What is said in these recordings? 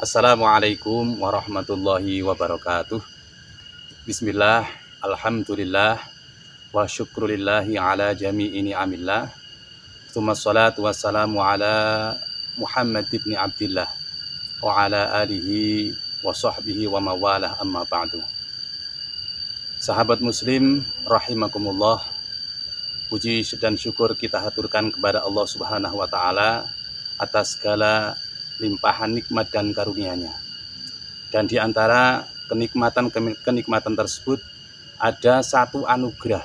Assalamualaikum warahmatullahi wabarakatuh. Bismillah, alhamdulillah, wa syukrulillahi ala jami'i ni'amillah. Tsumma salatu wassalamu ala Muhammad ibn Abdillah wa ala alihi wa sahbihi wa mawalah amma ba'du. Sahabat muslim rahimakumullah, puji dan syukur kita haturkan kepada Allah Subhanahu wa taala atas segala limpahan nikmat dan karunia-Nya. Dan di antara kenikmatan tersebut ada satu anugerah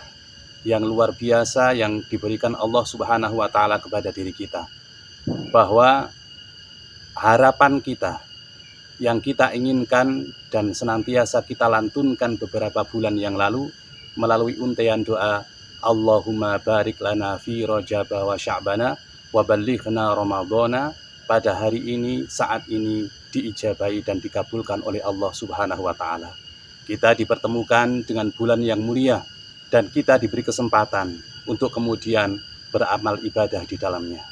yang luar biasa yang diberikan Allah Subhanahu wa taala kepada diri kita, bahwa harapan kita yang kita inginkan dan senantiasa kita lantunkan beberapa bulan yang lalu melalui untaian doa Allahumma barik lana fi Rajab wa Sya'bana wa ballighna Ramadhana, pada hari ini, saat ini diijabahi dan dikabulkan oleh Allah Subhanahu wa taala. Kita dipertemukan dengan bulan yang mulia dan kita diberi kesempatan untuk kemudian beramal ibadah di dalamnya.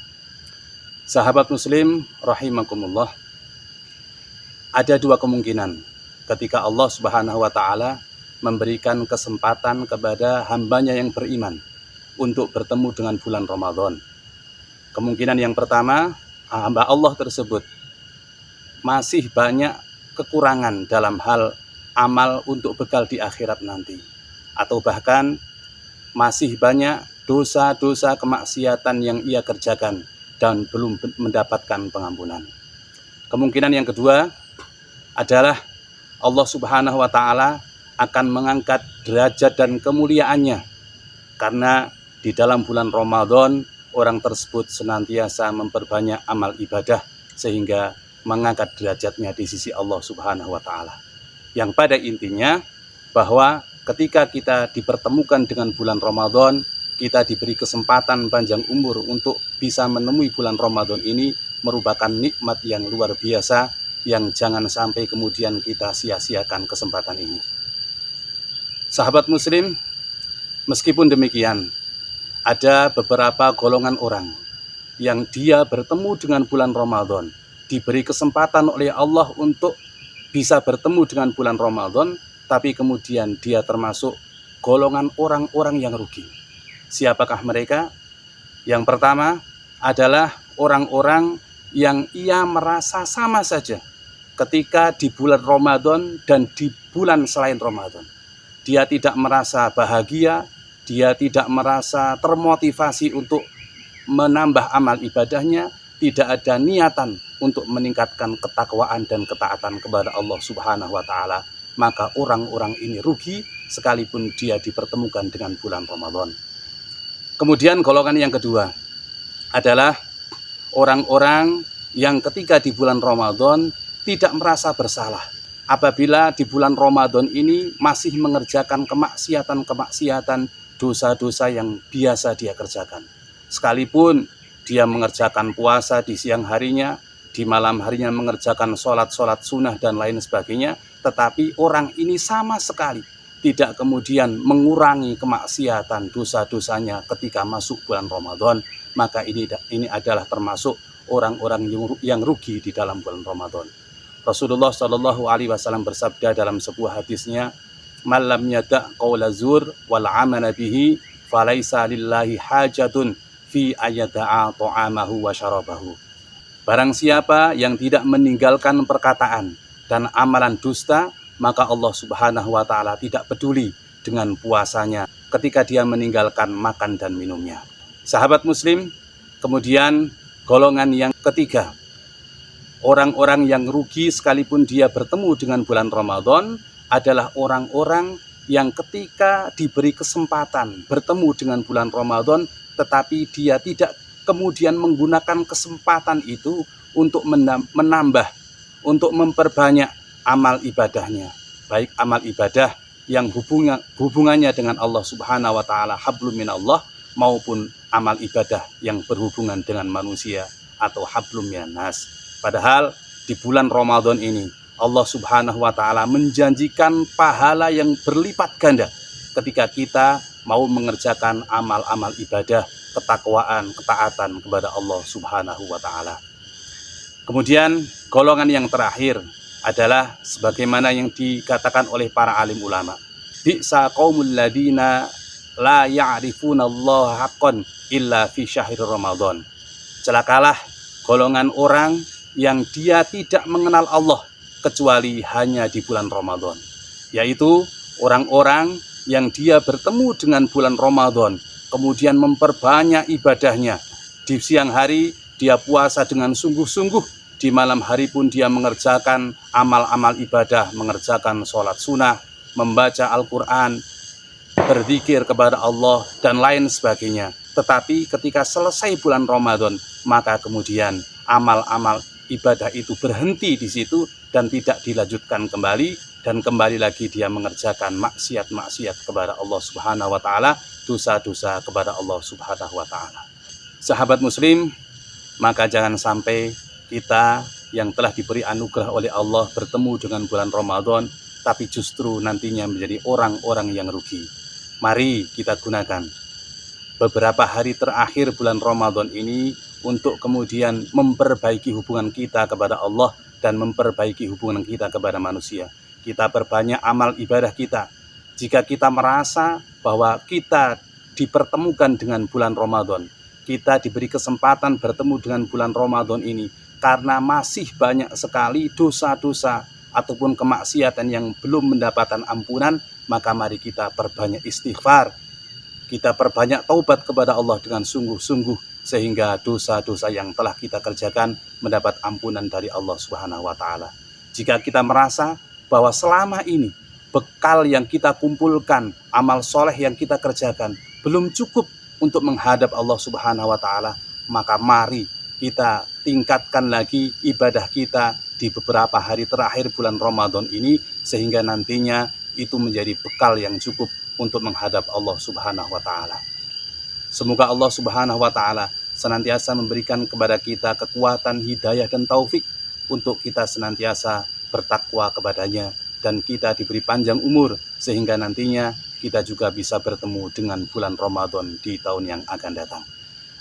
Sahabat muslim rahimakumullah, ada dua kemungkinan ketika Allah Subhanahu wa taala memberikan kesempatan kepada hambanya yang beriman untuk bertemu dengan bulan Ramadan. Kemungkinan yang pertama, hamba Allah tersebut masih banyak kekurangan dalam hal amal untuk bekal di akhirat nanti, atau bahkan masih banyak dosa-dosa kemaksiatan yang ia kerjakan dan belum mendapatkan pengampunan. Kemungkinan yang kedua adalah Allah Subhanahu wa taala akan mengangkat derajat dan kemuliaannya, karena di dalam bulan Ramadan orang tersebut senantiasa memperbanyak amal ibadah sehingga mengangkat derajatnya di sisi Allah Subhanahu wa taala. Yang pada intinya bahwa ketika kita dipertemukan dengan bulan Ramadan, kita diberi kesempatan panjang umur untuk bisa menemui bulan Ramadan ini merupakan nikmat yang luar biasa yang jangan sampai kemudian kita sia-siakan kesempatan ini. Sahabat muslim, meskipun demikian, ada beberapa golongan orang yang dia bertemu dengan bulan Ramadan, diberi kesempatan oleh Allah untuk bisa bertemu dengan bulan Ramadan, tapi kemudian dia termasuk golongan orang-orang yang rugi. Siapakah mereka? Yang pertama adalah orang-orang yang ia merasa sama saja ketika di bulan Ramadan dan di bulan selain Ramadan. Dia tidak merasa bahagia, dia tidak merasa termotivasi untuk menambah amal ibadahnya, tidak ada niatan untuk meningkatkan ketakwaan dan ketaatan kepada Allah Subhanahu wa taala. Maka orang-orang ini rugi sekalipun dia dipertemukan dengan bulan Ramadan. Kemudian golongan yang kedua adalah orang-orang yang ketika di bulan Ramadan tidak merasa bersalah apabila di bulan Ramadan ini masih mengerjakan kemaksiatan, dosa-dosa yang biasa dia kerjakan. Sekalipun dia mengerjakan puasa di siang harinya, di malam harinya mengerjakan sholat-sholat sunnah dan lain sebagainya, tetapi orang ini sama sekali tidak kemudian mengurangi kemaksiatan dosa-dosanya ketika masuk bulan Ramadan, maka ini adalah termasuk orang-orang yang rugi di dalam bulan Ramadan. Rasulullah Shallallahu Alaihi Wasallam bersabda dalam sebuah hadisnya, "Malam yada' qawla zur wal amana bihi falaisa lillahi hajatun fi ayada'a ta'amahu wa syarabahu." Barang siapa yang tidak meninggalkan perkataan dan amalan dusta, maka Allah Subhanahu wa taala tidak peduli dengan puasanya ketika dia meninggalkan makan dan minumnya. Sahabat muslim, kemudian golongan yang ketiga, orang-orang yang rugi sekalipun dia bertemu dengan bulan Ramadan adalah orang-orang yang ketika diberi kesempatan bertemu dengan bulan Ramadan, tetapi dia tidak kemudian menggunakan kesempatan itu untuk menambah, untuk memperbanyak amal ibadahnya, baik amal ibadah yang hubungannya dengan Allah Subhanahu wa taala, hablum minallah, maupun amal ibadah yang berhubungan dengan manusia atau hablum minas. Padahal di bulan Ramadan ini Allah Subhanahu wa taala menjanjikan pahala yang berlipat ganda ketika kita mau mengerjakan amal-amal ibadah, ketakwaan, ketaatan kepada Allah Subhanahu wa taala. Kemudian golongan yang terakhir adalah sebagaimana yang dikatakan oleh para alim ulama. Bi'sa qaumul ladina la ya'rifuna Allah haqqan illa fi syahri Ramadan. Celakalah golongan orang yang dia tidak mengenal Allah kecuali hanya di bulan Ramadan, yaitu orang-orang yang dia bertemu dengan bulan Ramadan kemudian memperbanyak ibadahnya. Di siang hari dia puasa dengan sungguh-sungguh, di malam hari pun dia mengerjakan amal-amal ibadah, mengerjakan sholat sunnah, membaca Al-Quran, berzikir kepada Allah, dan lain sebagainya. Tetapi ketika selesai bulan Ramadan, maka kemudian amal-amal ibadah itu berhenti di situ dan tidak dilanjutkan kembali, dan kembali lagi dia mengerjakan maksiat-maksiat kepada Allah Subhanahu wa taala, dosa-dosa kepada Allah Subhanahu wa taala. Sahabat muslim, maka jangan sampai kita yang telah diberi anugerah oleh Allah bertemu dengan bulan Ramadan, tapi justru nantinya menjadi orang-orang yang rugi. Mari kita gunakan beberapa hari terakhir bulan Ramadan ini untuk kemudian memperbaiki hubungan kita kepada Allah dan memperbaiki hubungan kita kepada manusia. Kita perbanyak amal ibadah kita. Jika kita merasa bahwa kita dipertemukan dengan bulan Ramadan, kita diberi kesempatan bertemu dengan bulan Ramadan ini karena masih banyak sekali dosa-dosa ataupun kemaksiatan yang belum mendapatkan ampunan, maka mari kita perbanyak istighfar, kita perbanyak taubat kepada Allah dengan sungguh-sungguh, sehingga dosa-dosa yang telah kita kerjakan mendapat ampunan dari Allah Subhanahu wa taala. Jika kita merasa bahwa selama ini bekal yang kita kumpulkan, amal soleh yang kita kerjakan belum cukup untuk menghadap Allah Subhanahu wa taala, maka mari kita tingkatkan lagi ibadah kita di beberapa hari terakhir bulan Ramadan ini, sehingga nantinya itu menjadi bekal yang cukup untuk menghadap Allah Subhanahu wa taala. Semoga Allah Subhanahu wa taala senantiasa memberikan kepada kita kekuatan, hidayah dan taufik untuk kita senantiasa bertakwa kepadanya, dan kita diberi panjang umur sehingga nantinya kita juga bisa bertemu dengan bulan Ramadan di tahun yang akan datang.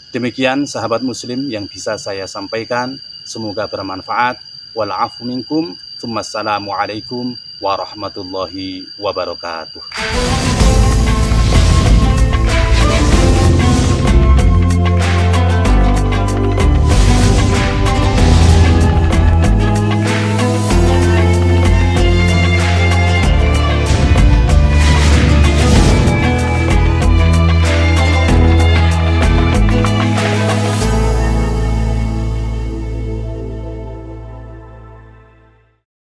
Demikian sahabat muslim yang bisa saya sampaikan, semoga bermanfaat. Wal afu minkum, tsumma assalamu alaikum warahmatullahi wabarakatuh.